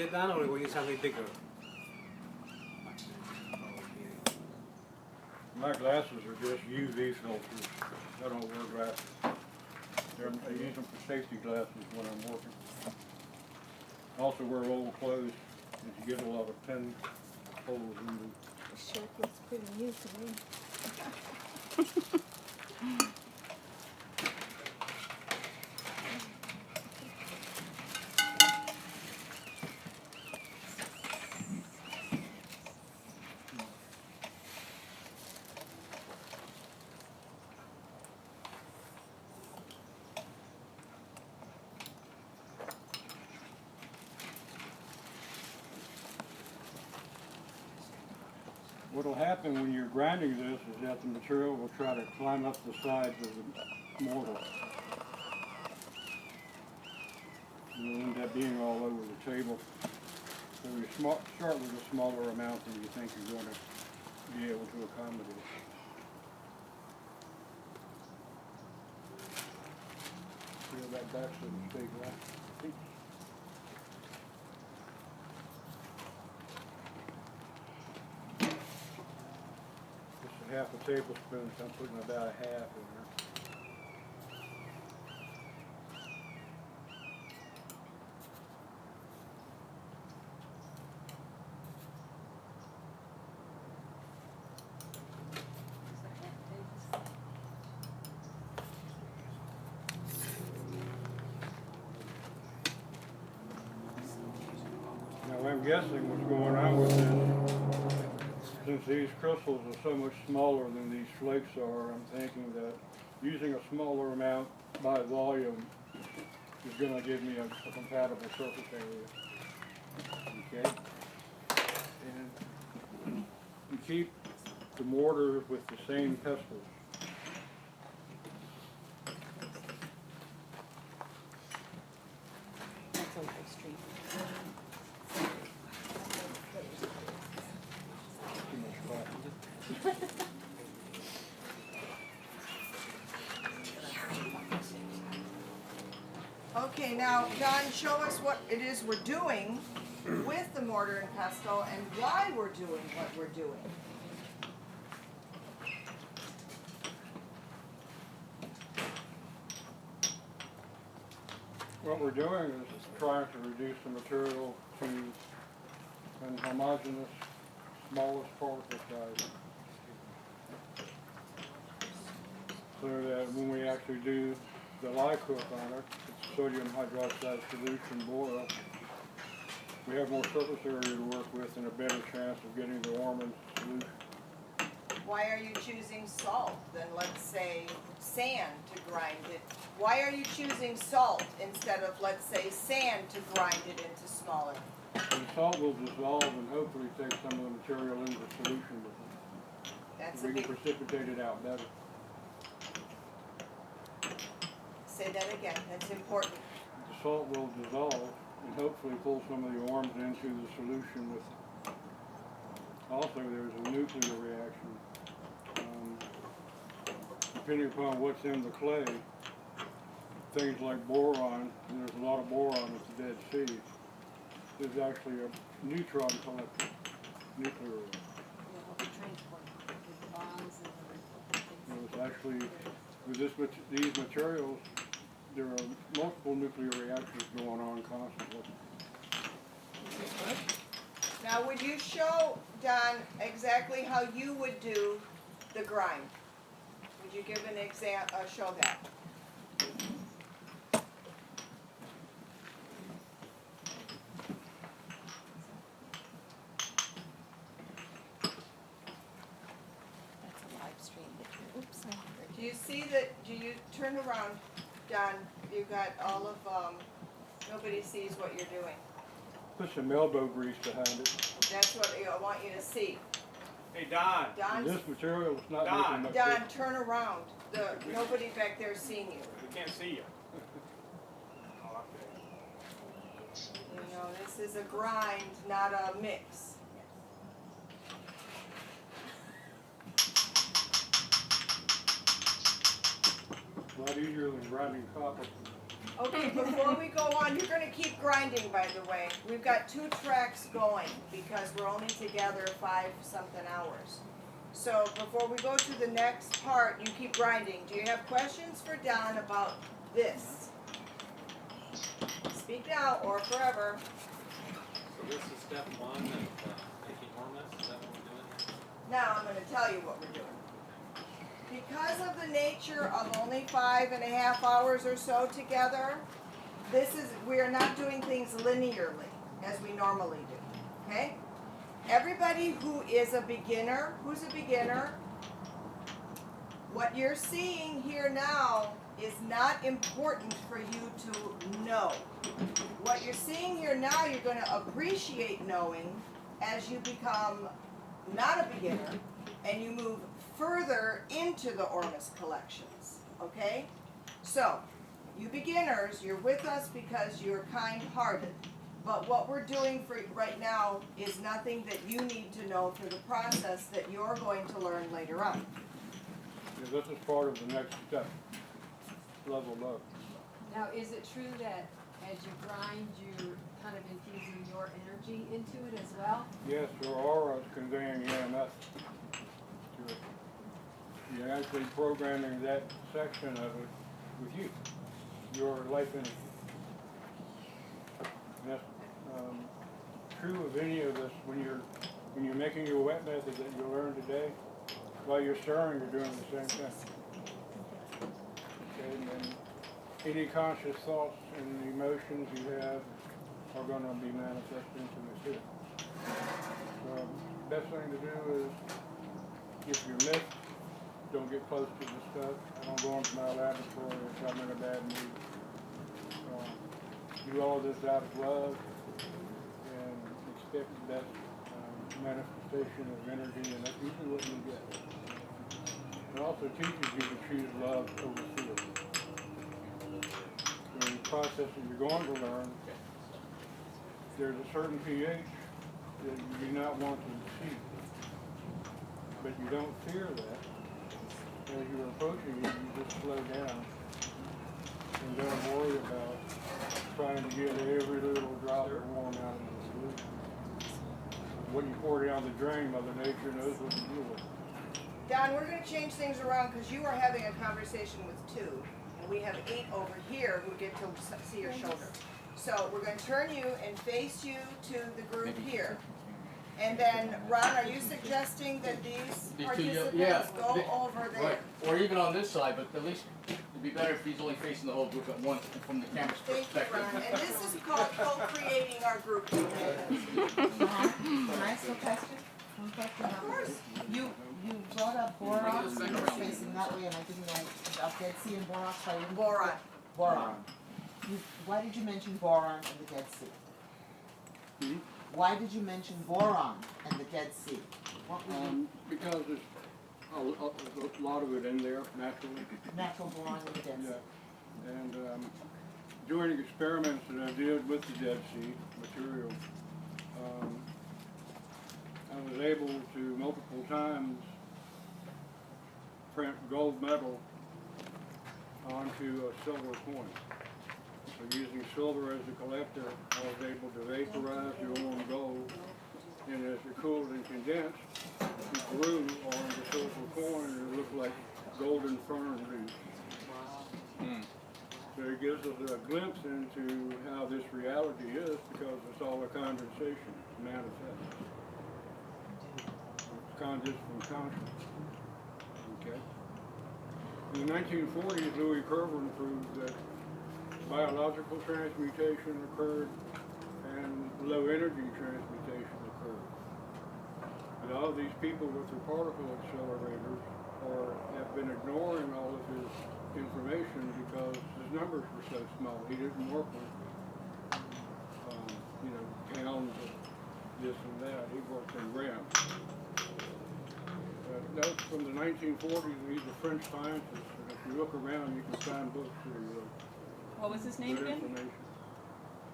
it, Don, or we use something bigger? My glasses are just UV filters. I don't wear glasses. I use them for safety glasses when I'm working. I also wear old clothes because you get a lot of pin holes in them. The shirt looks pretty new to me. What will happen when you're grinding this is that the material will try to climb up the sides of the mortar. And it'll end up being all over the table. So you start with a smaller amount than you think you're going to be able to accommodate. Feel that back so to stay dry. Half a tablespoon, so I'm putting about a half in there. Now I'm guessing what's going on with this. Since these crystals are so much smaller than these flakes are, I'm thinking that using a smaller amount by volume is going to give me a compatible surface area. Okay? And you keep the mortar with the same pestles. That's on High Street. Okay, now Don, show us what it is we're doing with the mortar and pestle and why we're doing what we're doing. What we're doing is trying to reduce the material to an homogeneous, smallest particle size. So that when we actually do the lye cook on it, it's sodium hydroxide solution boil, we have more surface area to work with and a better chance of getting the ORMUS solution. Why are you choosing salt than, let's say, sand to grind it? Why are you choosing salt instead of, let's say, sand to grind it into smaller? The salt will dissolve and hopefully take some of the material into solution with it. That's So a we big, can precipitate it out better. say that again, that's important. The salt will dissolve and hopefully pull some of the ORMUS into the solution with it. Also, there's a nuclear reaction. Depending upon what's in the clay, things like boron, and there's a lot of boron at the Dead Sea, there's actually a neutron collector, nuclear. So it's actually, with these materials, there are multiple nuclear reactions going on constantly. Now, would you show, Don, exactly how you would do the grind? Would you give an example, show that? That's a live stream. Oops, I heard Do you see that, do you turn around, Don, you've got all of, nobody sees what you're doing. Put some elbow grease behind it. That's what I want you to see. Hey, Don. And this material is not Don. making much Don, difference. turn around. Nobody back there seeing you. We can't see you. Oh, You know, this is a grind, not a mix. A lot easier than grinding copper. Okay, before we go on, you're gonna keep grinding, by the way. We've got 2 tracks going because we're only together 5-something hours. So before we go to the next part, you keep grinding. Do you have questions for Don about this? Speak now or forever. So this is step 1 of making ORMUS, is that what we're doing here? Now I'm gonna tell you what we're doing. Because of the nature of only 5.5 hours or so together, we are not doing things linearly as we normally do, okay? Everybody who is a beginner, what you're seeing here now is not important for you to know. What you're seeing here now, you're gonna appreciate knowing as you become not a beginner and you move further into the ORMUS collections, okay? So, you beginners, you're with us because you're kind-hearted. But what we're doing for right now is nothing that you need to know for the process that you're going to learn later on. Yeah, this is part of the next step, level up. Now, is it true that as you grind, you're kind of infusing your energy into it as well? Yes, your aura is conveying EMF to it. You're actually programming that section of it with you, your life energy. And that's true of any of this when you're making your wet method that you learned today. While you're stirring, you're doing the same thing. Okay, and then any conscious thoughts and emotions you have are going to be manifest into this here. So, best thing to do is, if you're missed, don't get close to the stuff. I don't go into my laboratory if I'm in a bad mood. Do all this out of love and expect the best manifestation of energy, and that's usually what you get. It also teaches you to choose love over fear. So in the process that you're going to learn, there's a certain pH that you do not want to exceed. But you don't fear that. As you're approaching it, you just slow down and don't worry about trying to get every little drop of warm out of the solution. When you pour down the drain, Mother Nature knows what to do with it. Don, we're going to change things around because you are having a conversation with 2, and we have 8 over here who get to see your shoulder. So we're going to turn you and face you to the group here. And then, Ron, are you suggesting that these participants go over there? Right, or even on this side, but at least it'd be better if he's only facing the whole group at once from the camera's Thank you, perspective. Ron. And this is called co-creating our group. Can I ask a question? One question. Of course. You brought up boron, you were facing that way, and I didn't know about Dead Sea and boron, so I didn't. Boron. Boron. Why did you mention boron and the Dead Sea? Hmm? Why did you mention boron and the Dead Sea? What was Because there's a lot of it in there, naturally. natural boron in the Dead Sea? Yeah. And during experiments that I did with the Dead Sea material, I was able to multiple times print gold metal onto a silver coin. So using silver as a collector, I was able to vaporize the ore and gold, and as it cooled and condensed, it grew on the silver coin, and it looked like golden fern leaves. So it gives us a glimpse into how this reality is, because it's all a condensation, manifest. It's condensed from consciousness. Okay. In the 1940s, Louis Kervin proved that biological transmutation occurred and low energy transmutation occurred. But all of these people with their particle accelerators have been ignoring all of his information because his numbers were so small. He didn't work with, pounds of this and that. He worked in grams. Notes from the 1940s, he's a French scientist, and if you look around, you can find books where he wrote. What was his name Good again? information.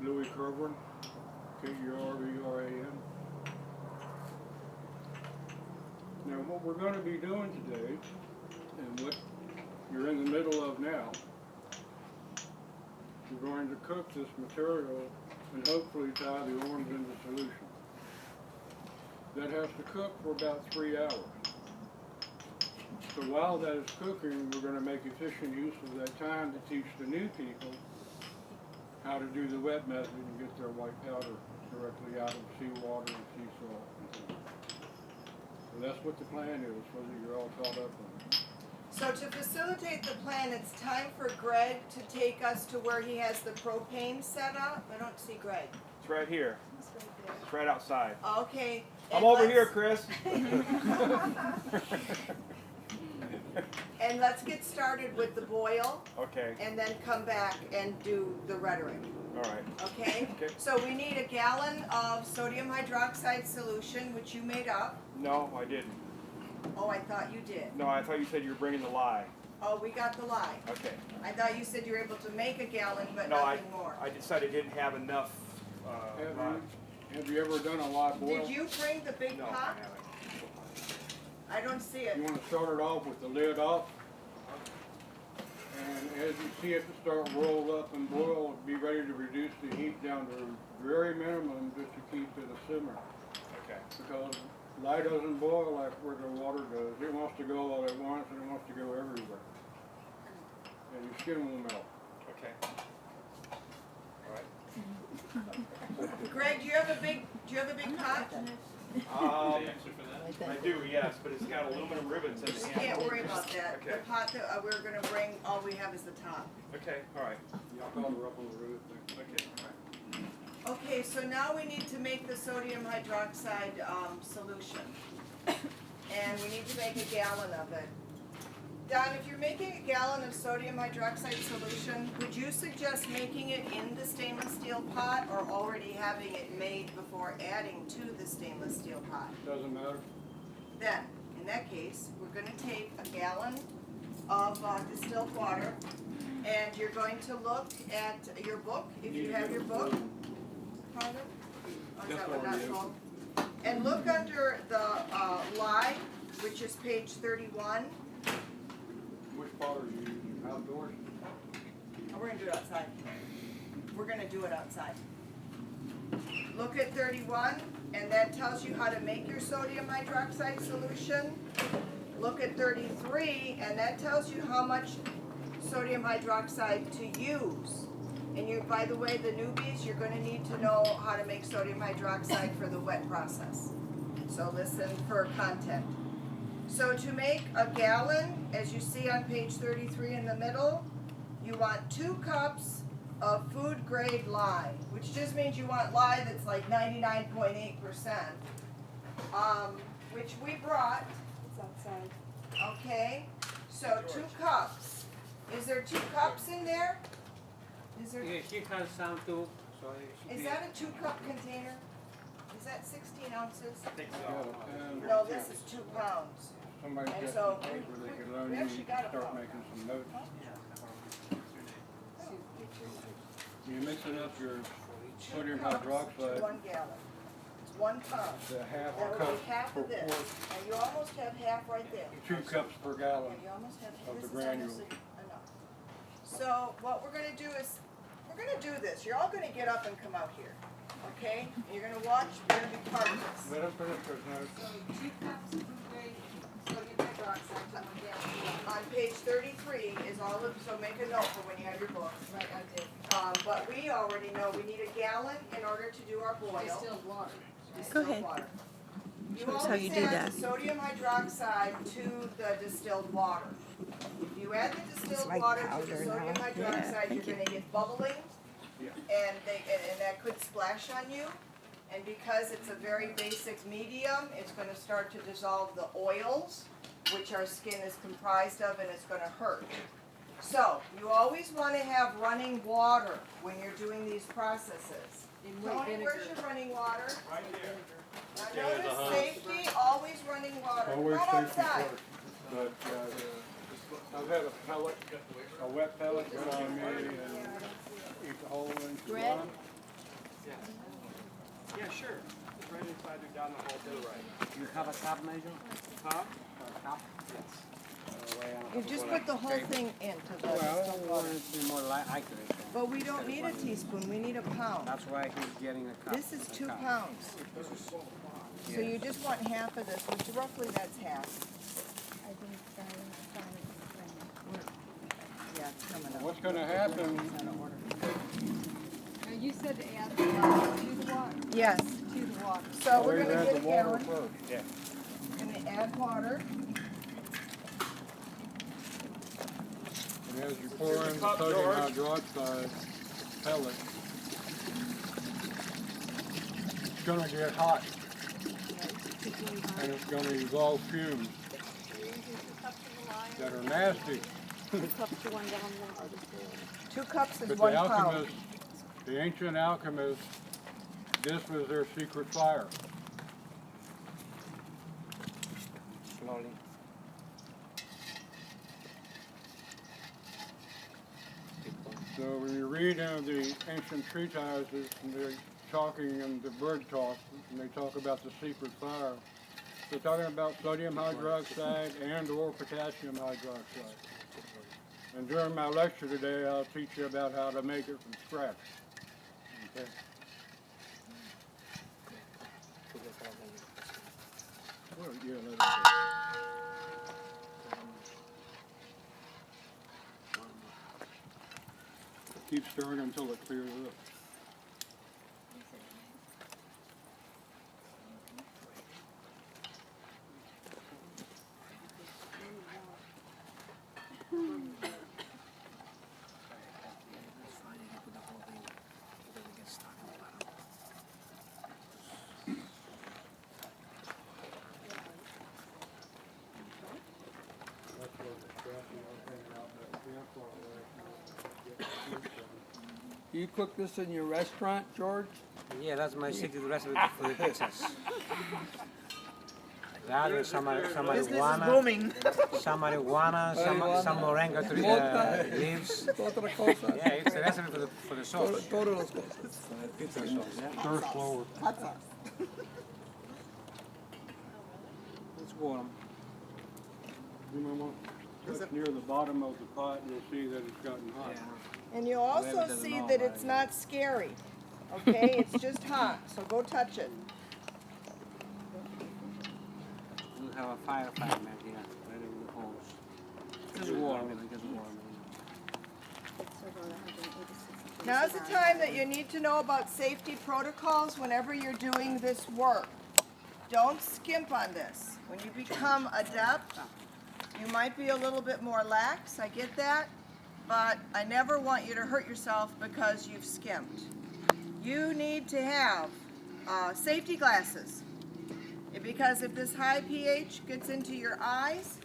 Louis Kervin, Kervran. Now, what we're going to be doing today, and what you're in the middle of now, we're going to cook this material and hopefully tie the worms into solution. That has to cook for about 3 hours. So while that is cooking, we're going to make efficient use of that time to teach the new people how to do the wet method and get their white powder directly out of seawater and sea salt. So that's what the plan is, so that you're all caught up on it. So to facilitate the plan, it's time for Greg to take us to where he has the propane set up. I don't see Greg. It's right here. It's right there. It's right outside. Okay. I'm and over let's- here, Chris. And let's get started with the boil Okay. and then come back and do the rhetoric. All right. Okay? Okay. So we need a gallon of sodium hydroxide solution, which you made up. No, I didn't. Oh, I thought you did. No, I thought you said you were bringing the lye. Oh, we got the lye. Okay. I thought you said you were able to make a gallon, but No, nothing more. I decided I didn't have enough. Have you ever done a live boil? Did you bring the big No, I pot? haven't. I don't see it. You want to start it off with the lid off. And as you see it start roll up and boil, be ready to reduce the heat down to very minimum just to keep it a simmer. Okay. Because lye doesn't boil like where the water does. It wants to go all at once and it wants to go everywhere. And your skin will melt. Okay. All right. Greg, do you have a big pot? Extra for that? I do, yes, but it's got aluminum rivets at You the can't end. worry about that. The Okay. pot that we're gonna bring, all we have is the top. Okay. All right. Y'all call her up on the roof. Okay. All right. Okay, so now we need to make the sodium hydroxide solution. And we need to make a gallon of it. Don, if you're making a gallon of sodium hydroxide solution, would you suggest making it in the stainless steel pot or already having it made before adding to the stainless steel pot? Doesn't matter. Then, in that case, we're gonna take a gallon of distilled water, and you're going to look at your book, if you have your book. Pardon? Oh, is That's that what that's already called? And look under the lye, which is page 31. Which part are you using? Outdoors? Oh, we're gonna do it outside. We're gonna do it outside. Look at 31, and that tells you how to make your sodium hydroxide solution. Look at 33, and that tells you how much sodium hydroxide to use. And you, by the way, the newbies, you're gonna need to know how to make sodium hydroxide for the wet process. So listen for content. So to make a gallon, as you see on page 33 in the middle, you want 2 cups of food grade lye, which just means you want lye that's like 99.8%, which we brought. It's outside. Okay, so 2 cups. Is there 2 cups in there? Is there? Yeah, she has some too. So Is that a 2-cup container? Is that 16 ounces? I think Yeah, so. and No, this is 2 pounds. somebody And get so, some paper they could loan we you, actually you got can a start phone. making some notes. You mixing up your sodium hydroxide, 1 gallon. It's 1 pound. the half That would cup be half per of this. quart, And you almost have half right there. 2 cups per Yeah, gallon. you almost have, Of this the is almost granule. enough. So what we're gonna do is, we're gonna do this. You're all gonna get up and come out here, okay? And you're gonna watch, you're gonna be part of this. Let them finish those notes. So 2 cups of food grade sodium hydroxide to 1 gallon. On page 33 is all of, so make a note for when you have your book. Right, I did. But we already know we need a gallon in order to do our boil. Distilled water. Distilled Go ahead. water. You Show us how you always do add that. the sodium hydroxide to the distilled water. If you add the distilled like water to the powder sodium now. Yeah, hydroxide, thank you're you. gonna get bubbling, Yeah. and that could splash on you. And because it's a very basic medium, it's gonna start to dissolve the oils, which our skin is comprised of, and it's gonna hurt. So, you always wanna have running water when you're doing these processes. In white Tony, where's vinegar. your running water? Right there. Now Yeah, the notice hose. safety, always running water, Always not safety outside. first. But, I've had a pellet, a wet pellet go on me and eat the whole inch of Bread? lime. Yeah, sure. It's right inside or down the hall to the right. You have a cup measure? Huh? A cup? Yes. Weigh on You just put the whole thing into the Well, distilled we water. want it to be more accurate. But we don't need a teaspoon, we need a pound. That's why he's getting a cup. This is a 2 cup. pounds. So you just want half of this, which roughly that's half. Yeah, it's coming up. What's gonna happen, Now, you said to add the water to the water, Yes, to the water. so we're always gonna add get a the water gallon, first. Yeah. gonna add water. And as you pour in the sodium hydroxide pellet, it's gonna get hot and it's gonna evolve fumes that are nasty. 2 cups is But 1 the pound. alchemists, the ancient alchemists, this was their secret fire. Slowly. So when you read the ancient treatises, and they're talking in the bird talk, and they talk about the secret fire, they're talking about sodium hydroxide and or potassium hydroxide. And during my lecture today, I'll teach you about how to make it from scratch. Okay? Well, yeah, let it go. Keep stirring until it clears up. You cook this in your restaurant, George? Yeah, that's my secret recipe for the pizzas. That and some Business is marijuana, booming. some moringa leaves. Otra cosa. Yeah, it's the recipe for the sauce. Todas las cosas. Pizza sauce, yeah. Stir slower. Hot sauce. It's warm. You know, touch near the bottom of the pot, you'll see that it's gotten hot. And you'll also see that it's not scary, okay? It's just hot, so go touch it. We have a firefighter here, ready with the hose. It's warm, it gets warm. Now's the time that you need to know about safety protocols whenever you're doing this work. Don't skimp on this. When you become adept, you might be a little bit more lax, I get that, but I never want you to hurt yourself because you've skimped. You need to have safety glasses, because if this high pH gets into your eyes,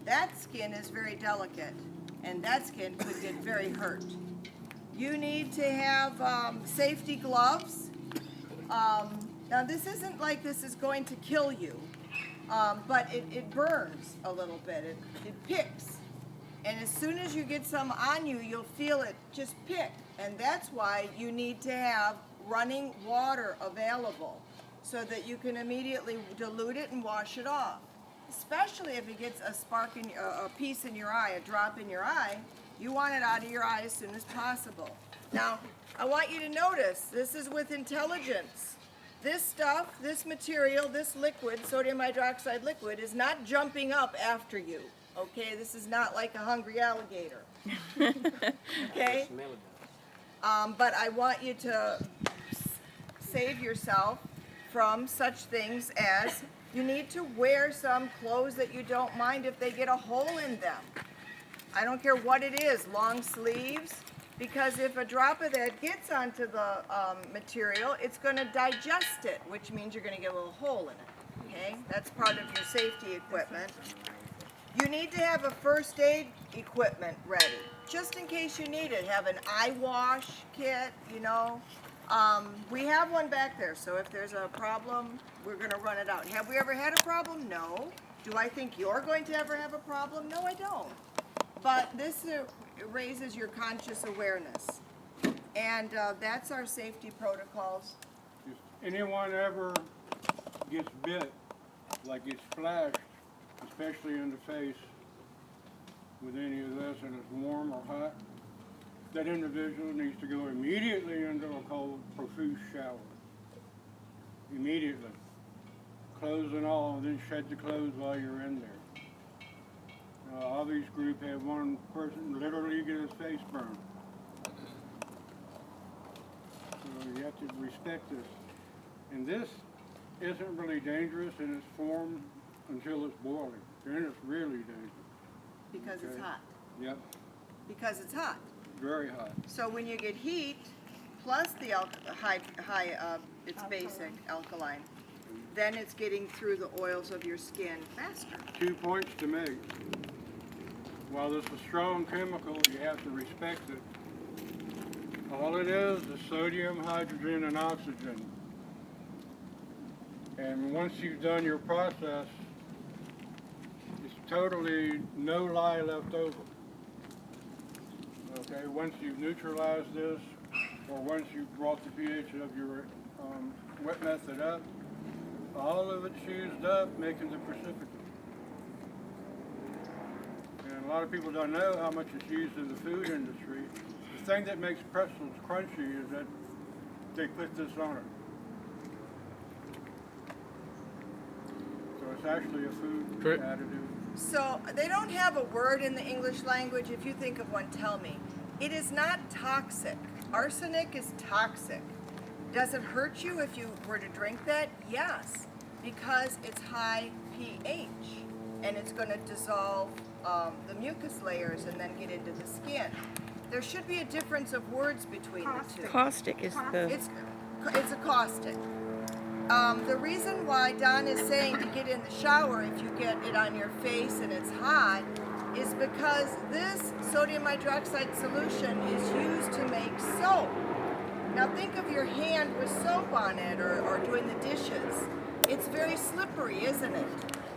that skin is very delicate, and that skin could get very hurt. You need to have safety gloves. Now this isn't like this is going to kill you, but it burns a little bit, it picks. And as soon as you get some on you, you'll feel it just pick. And that's why you need to have running water available so that you can immediately dilute it and wash it off. Especially if it gets a spark in a piece in your eye, a drop in your eye, you want it out of your eye as soon as possible. Now, I want you to notice, this is with intelligence. This stuff, this material, this liquid, sodium hydroxide liquid, is not jumping up after you. Okay, this is not like a hungry alligator. Okay? But I want you to save yourself from such things as you need to wear some clothes that you don't mind if they get a hole in them. I don't care what it is, long sleeves, because if a drop of that gets onto the material, it's going to digest it, which means you're going to get a little hole in it. Okay? That's part of your safety equipment. You need to have a first aid equipment ready, just in case you need it. Have an eye wash kit, you know. We have one back there, so if there's a problem, we're going to run it out. Have we ever had a problem? No. Do I think you're going to ever have a problem? No, I don't. But this raises your conscious awareness. And that's our safety protocols. If anyone ever gets bit, like gets splashed, especially in the face, with any of this and it's warm or hot, that individual needs to go immediately into a cold, profuse shower. Immediately. Clothes and all, and then shed the clothes while you're in there. All these groups have one person literally get his face burned. So you have to respect this. And this isn't really dangerous in its form until it's boiling. Then it's really dangerous. Because it's hot. Yep, Because it's hot. very hot. So when you get heat, plus the it's basic alkaline, then it's getting through the oils of your skin faster. 2 points to make. While this is a strong chemical, you have to respect it. All it is sodium, hydrogen, and oxygen. And once you've done your process, it's totally no lye left over. Okay, once you've neutralized this, or once you've brought the pH of your wet method up, all of it's used up, making the precipitate. And a lot of people don't know how much it's used in the food industry. The thing that makes pretzels crunchy is that they put this on it. So it's actually a food additive. So they don't have a word in the English language. If you think of one, tell me. It is not toxic. Arsenic is toxic. Does it hurt you if you were to drink that? Yes, because it's high pH and it's going to dissolve the mucus layers and then get into the skin. There should be a difference of words between the two. Caustic is the... It's a caustic. The reason why Don is saying to get in the shower if you get it on your face and it's hot is because this sodium hydroxide solution is used to make soap. Now think of your hand with soap on it or doing the dishes. It's very slippery, isn't it?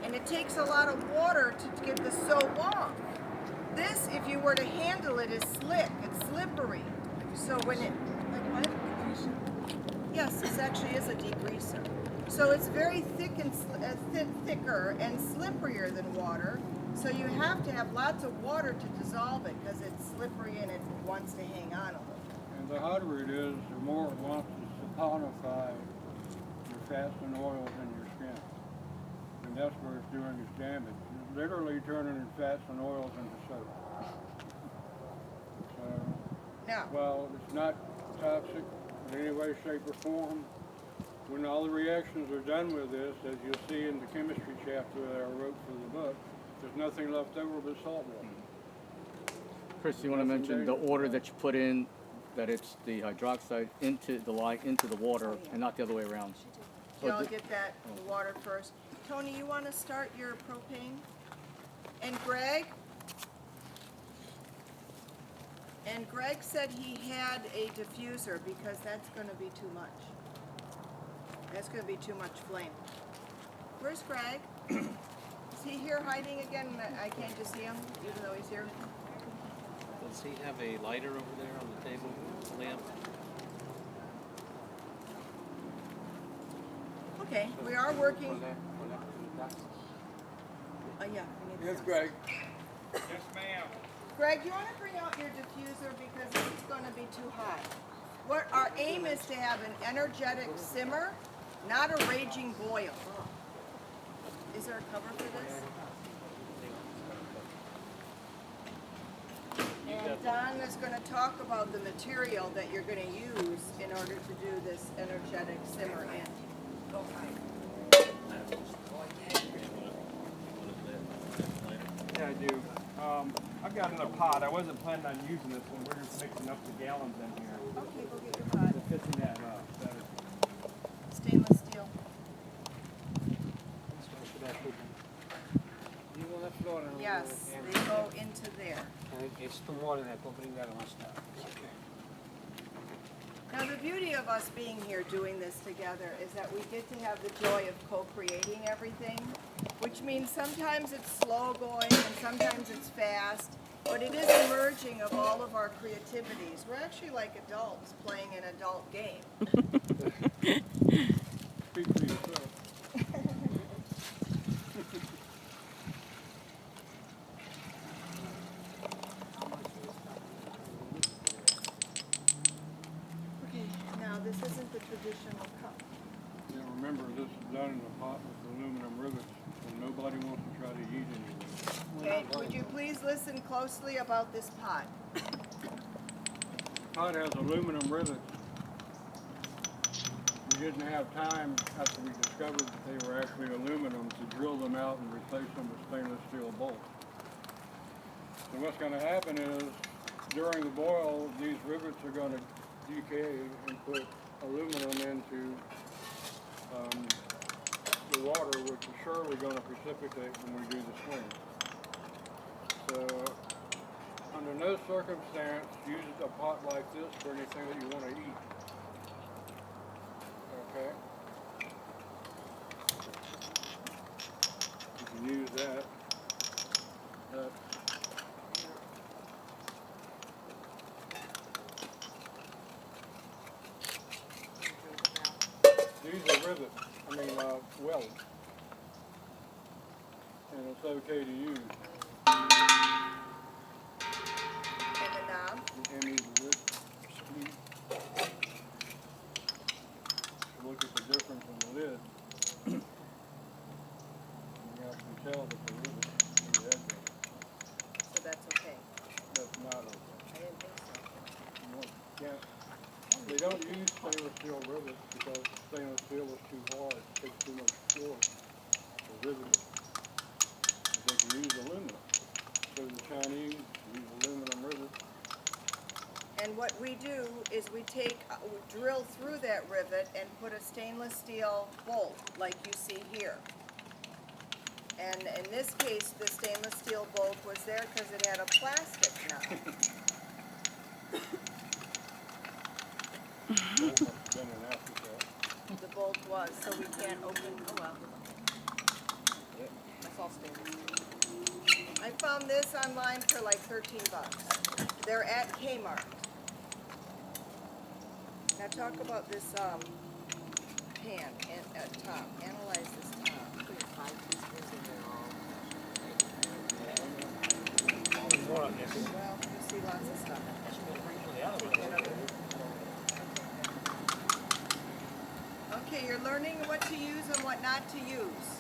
And it takes a lot of water to get the soap off. This, if you were to handle it, is slick. It's slippery. So when it... Like what? Yes, this actually is a degreaser. So it's very thick and thicker and slipperier than water. So you have to have lots of water to dissolve it because it's slippery and it wants to hang on a little. And the hotter it is, the more it wants to saponify your fats and oils in your skin. And that's where it's doing its damage. It's literally turning your fats and oils into soap. So, Now, while it's not toxic in any way, shape, or form, when all the reactions are done with this, as you'll see in the chemistry chapter that I wrote for the book, there's nothing left over but salt water. Chris, you want to mention the order that you put in, that it's the hydroxide into the lye, into the water, and not the other way around. So y'all get that water first. Tony, you want to start your propane? And Greg? And Greg said he had a diffuser because that's going to be too much. That's going to be too much flame. Where's Greg? Is he here hiding again? I can't just see him, even though he's here. Does he have a lighter over there on the table, lamp? Okay, we are working. Yeah, we need Yes, that. Greg. Yes, ma'am. Greg, you want to bring out your diffuser because this is going to be too hot. What our aim is to have an energetic simmer, not a raging boil. Is there a cover for this? And Don is going to talk about the material that you're going to use in order to do this energetic simmer in. Yeah, I do. I've got another pot. I wasn't planning on using this one. We're just mixing up the gallons in here. Okay, go get your pot. Just fixing that up. Better. Stainless steel. Yes, they go into there. It's the water that will bring that on stuff. Now the beauty of us being here doing this together is that we get to have the joy of co-creating everything, which means sometimes it's slow going and sometimes it's fast, but it is a merging of all of our creativities. We're actually like adults playing an adult game. Speak for yourself. Wait, would you please listen closely about this pot? Pot has aluminum rivets. We didn't have time after we discovered that they were actually aluminum to drill them out and replace them with stainless steel bolts. So what's going to happen is during the boil, these rivets are going to decay and put aluminum into the water, which is surely going to precipitate when we do the swing. So under no circumstance use a pot like this for anything that you want to eat. Okay? You can use that. These are rivets, welds. And it's okay to use. And the knob? And these are this squeeze. Look at the difference in the lid. You can tell that the rivet is heavy. So that's okay. That's not okay. I didn't think so. No, can't. They don't use stainless steel rivets because stainless steel is too hard. It takes too much force to rivet it. They can use aluminum. So the Chinese use aluminum rivets. And what we do is we drill through that rivet and put a stainless steel bolt like you see here. And in this case, the stainless steel bolt was there because it had a plastic knob. The bolt was, so we can't open, oh well. That's all stainless. I found this online for like 13 bucks. They're at Kmart. Now talk about this pan at top. Analyze this top. Put 5 teaspoons in there all. Well, you see lots of stuff. Okay, you're learning what to use and what not to use.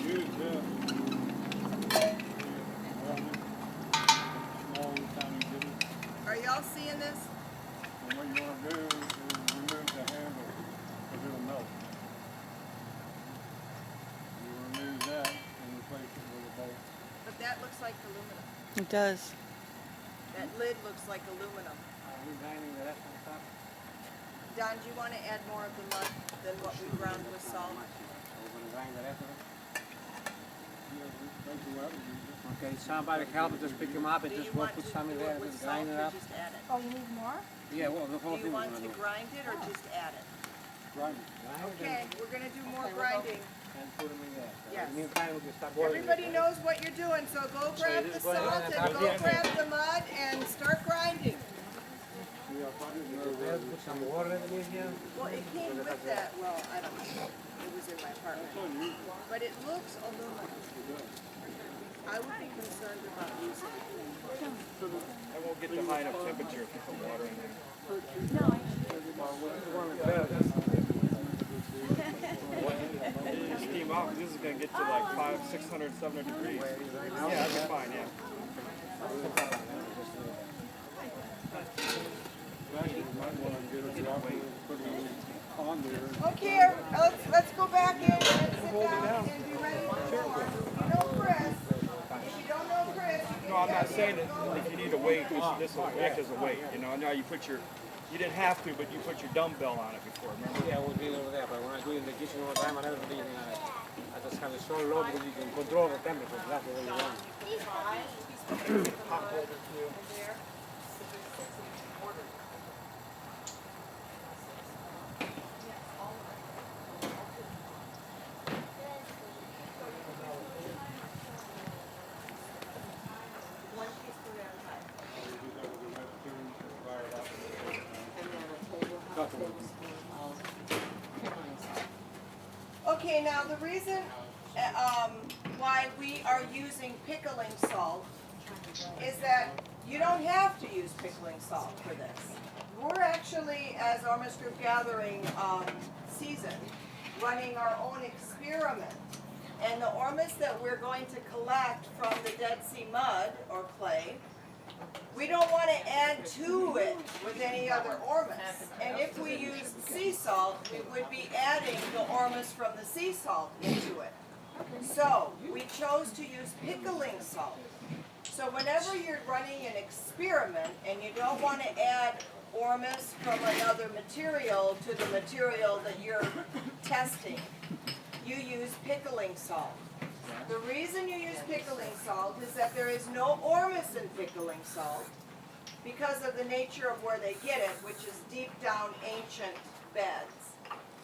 Use this. Are y'all seeing this? And what you want to do is remove the handle because it'll melt. You remove that and replace it with a bolt. But that looks like aluminum. It does. That lid looks like aluminum. Are we grinding the rest of the stuff? Don, do you want to add more of the mud than what we ground with salt? We're gonna grind the rest of it? Thank you, Robert. Okay, somebody help us just pick them up and Do just you go want put to some in do there it and with just salt grind it or up? just add it? Oh, you need more? Yeah, well, the whole Do thing you we're want gonna to do. grind it or just add it? Grind it. Okay, we're gonna do more grinding. And put them in there. Yes. In the meantime, we can start. Everybody knows what you're doing, so go grab the salt and go grab the mud and start grinding. Put some water in here. Well, it came with that, well, I don't know, it was in my apartment. But it looks aluminum. I would be concerned about using it. I won't get the high enough temperature if you put water in there. You steam off, this is going to get to like 500, 600, 700 degrees. Yeah, that'd be fine, yeah. Okay, let's go back in and sit down and be ready for more. You know Chris. If you don't know Chris, you can No, I'm not saying that if you need a weight, this will act as a weight. You know, now you didn't have to, but you put your dumbbell on it before, remember? Yeah, we'll do it over there, but when I do it in the kitchen all the time, I never do anything on it. I just have it so low because you can control the temperature. That's the way you want. Okay, now the reason why we are using pickling salt is that you don't have to use pickling salt for this. We're actually, as ORMUS Group Gathering season, running our own experiment. And the ormus that we're going to collect from the Dead Sea mud or clay, we don't want to add to it with any other ormus. And if we used sea salt, we would be adding the ormus from the sea salt into it. So we chose to use pickling salt. So whenever you're running an experiment and you don't want to add ormus from another material to the material that you're testing, you use pickling salt. The reason you use pickling salt is that there is no ormus in pickling salt because of the nature of where they get it, which is deep down ancient beds.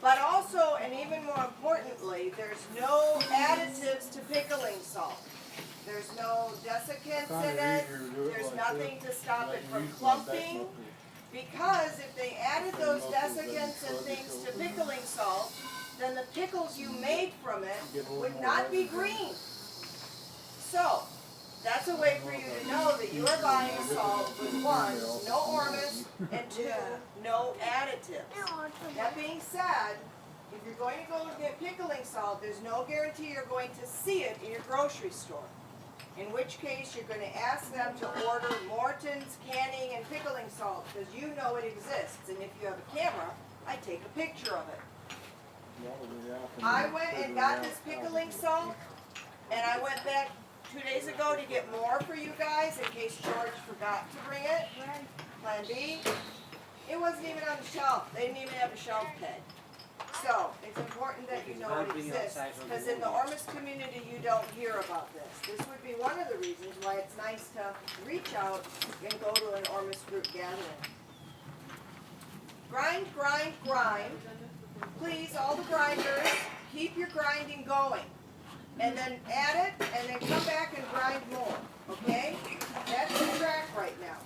But also, and even more importantly, there's no additives to pickling salt. There's no desiccants in it. There's nothing to stop it from clumping. Because if they added those desiccants and things to pickling salt, then the pickles you made from it would not be green. So, that's a way for you to know that you are buying salt with one, no ormus, and two, no additives. That being said, if you're going to go get pickling salt, there's no guarantee you're going to see it in your grocery store. In which case, you're going to ask them to order Morton's canning and pickling salt, because you know it exists. And if you have a camera, I take a picture of it. I went and got this pickling salt, and I went back 2 days ago to get more for you guys in case George forgot to bring it. Plan B. It wasn't even on the shelf. They didn't even have a shelf peg. So, it's important that you know it exists, because in the ormus community you don't hear about this. This would be one of the reasons why it's nice to reach out and go to an ormus group gathering. Grind, grind, grind. Please, all the grinders, keep your grinding going. And then add it, and then come back and grind more, okay? That's the track right now.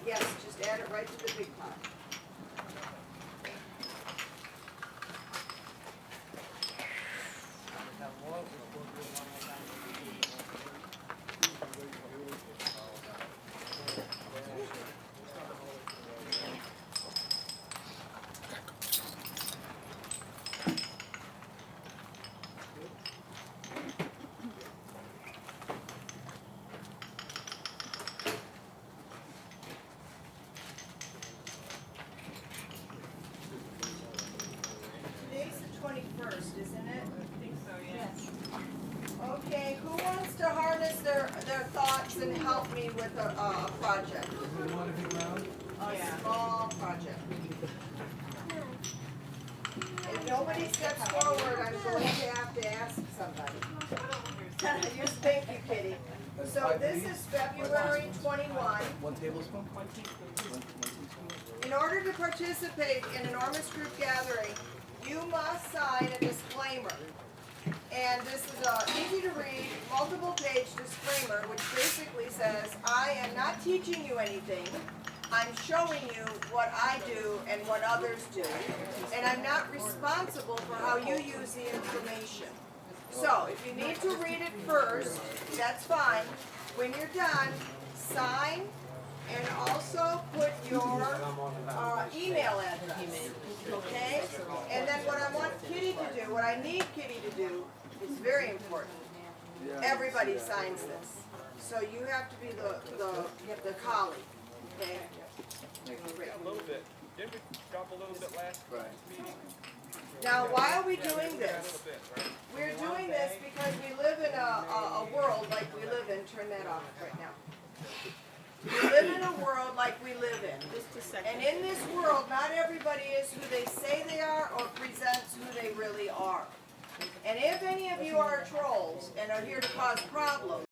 Yes, just add it right to the big pot. Today's the 21st, isn't it? I think so, yes. Okay, who wants to harness their thoughts and help me with a project? A small project. If nobody steps forward, I'm going to have to ask somebody. Just thank you, Kitty. So this is February 21. 1 tablespoon? In order to participate in an ormus group gathering, you must sign a disclaimer. And this is a easy to read, multiple page disclaimer, which basically says, I am not teaching you anything. I'm showing you what I do and what others do. And I'm not responsible for how you use the information. So, if you need to read it first, that's fine. When you're done, sign and also put your email address. Okay? And then what I want Kitty to do, what I need Kitty to do, is very important. Everybody signs this. So you have to be the colleague. Okay? A little bit. Didn't we drop a little bit last meeting? Now, why are we doing this? We're doing this because we live in a world like we live in. Turn that off right now. We live in a world like we live in. And in this world, not everybody is who they say they are or presents who they really are. And if any of you are trolls and are here to cause problems,